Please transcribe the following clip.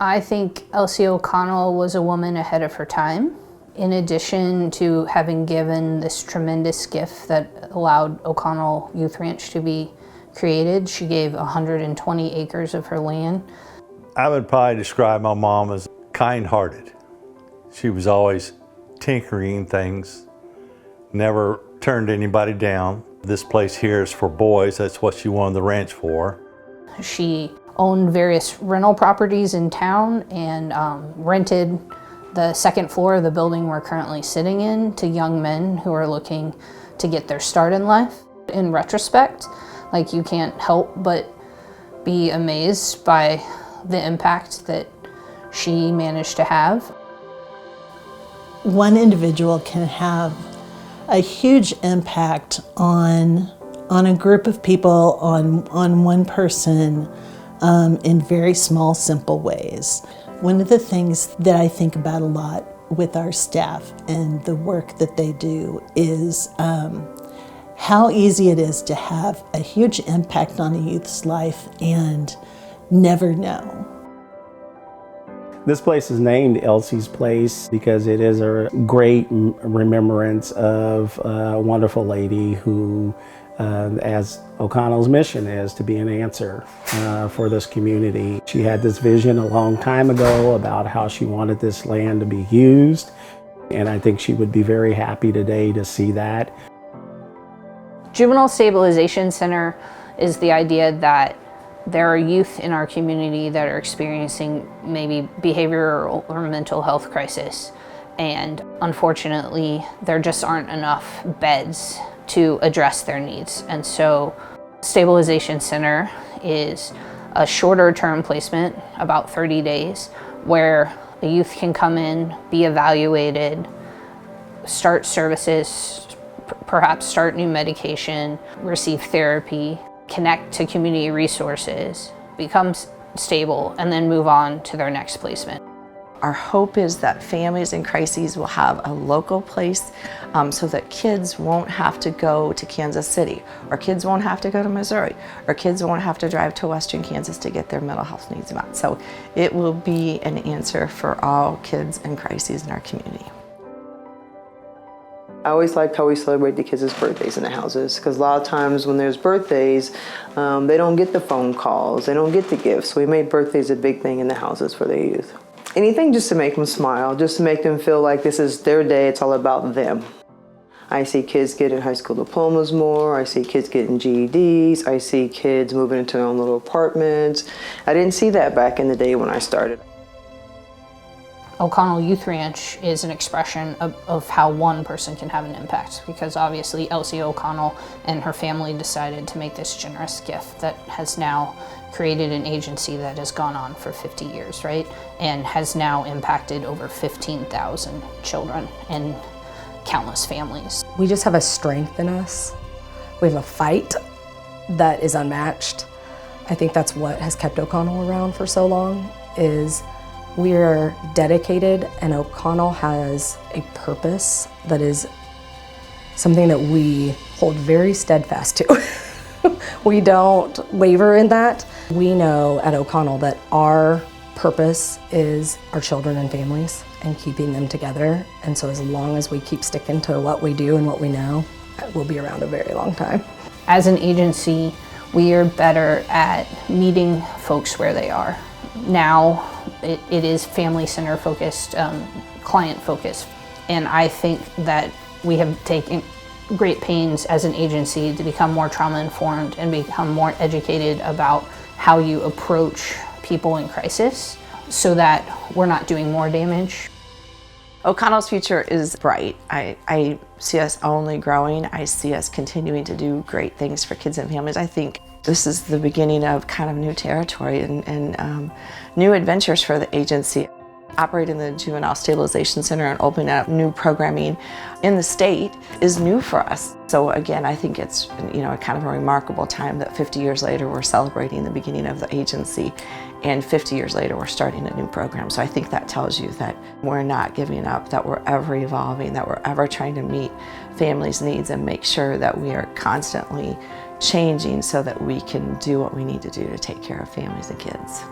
I think Elsie O'Connell was a woman ahead of her time. In addition to having given this tremendous gift that allowed O'Connell Youth Ranch to be created, she gave 120 acres of her land. I would probably describe my mom as kind-hearted. She was always tinkering things, never turned anybody down. This place here is for boys. That's what she wanted the ranch for. She owned various rental properties in town and rented the second floor of the building we're currently sitting in to young men who are looking to get their start in life. In retrospect, like, you can't help but be amazed by the impact that she managed to have. One individual can have a huge impact on a group of people, on one person, in very small, simple ways. One of the things that I think about a lot with our staff and the work that they do is how easy it is to have a huge impact on a youth's life and never know. This place is named Elsie's Place because it is a great remembrance of a wonderful lady who, as O'Connell's mission is, to be an answer for this community. She had this vision a long time ago about how she wanted this land to be used, and I think she would be very happy today to see that. Juvenile Stabilization Center is the idea that there are youth in our community that are experiencing maybe behavioral or mental health crisis, and unfortunately there just aren't enough beds to address their needs. And so Stabilization Center is a shorter term placement, about 30 days, where the youth can come in, be evaluated, start services, perhaps start new medication, receive therapy, connect to community resources, become stable, and then move on to their next placement. Our hope is that families in crises will have a local place so that kids won't have to go to Kansas City, or kids won't have to go to Missouri, or kids won't have to drive to Western Kansas to get their mental health needs met. So it will be an answer for all kids in crises in our community. I always liked how we celebrate the kids' birthdays in the houses, because a lot of times when there's birthdays, they don't get the phone calls, they don't get the gifts. So we made birthdays a big thing in the houses for the youth. Anything just to make them smile, just to make them feel like this is their day, it's all about them. I see kids getting high school diplomas more, I see kids getting GEDs, I see kids moving into their own little apartments. I didn't see that back in the day when I started. O'Connell Youth Ranch is an expression of how one person can have an impact, because obviously Elsie O'Connell and her family decided to make this generous gift that has now created an agency that has gone on for 50 years, right? And has now impacted over 15,000 children and countless families. We just have a strength in us. We have a fight that is unmatched. I think that's what has kept O'Connell around for so long, is we are dedicated, and O'Connell has a purpose that is something that we hold very steadfast to. We don't waver in that. We know at O'Connell that our purpose is our children and families and keeping them together. And so as long as we keep sticking to what we do and what we know, we'll be around a very long time. As an agency, we are better at meeting folks where they are. Now it is family center focused, client focused. And I think that we have taken great pains as an agency to become more trauma informed and become more educated about how you approach people in crisis so that we're not doing more damage. O'Connell's future is bright. I see us only growing. I see us continuing to do great things for kids and families. I think this is the beginning of kind of new territory and new adventures for the agency. Operating the Juvenile Stabilization Center and opening up new programming in the state is new for us. So again, I think it's kind of a remarkable time that 50 years later we're celebrating the beginning of the agency, and 50 years later we're starting a new program. So I think that tells you that we're not giving up, that we're ever evolving, that we're ever trying to meet families' needs and make sure that we are constantly changing so that we can do what we need to do to take care of families and kids.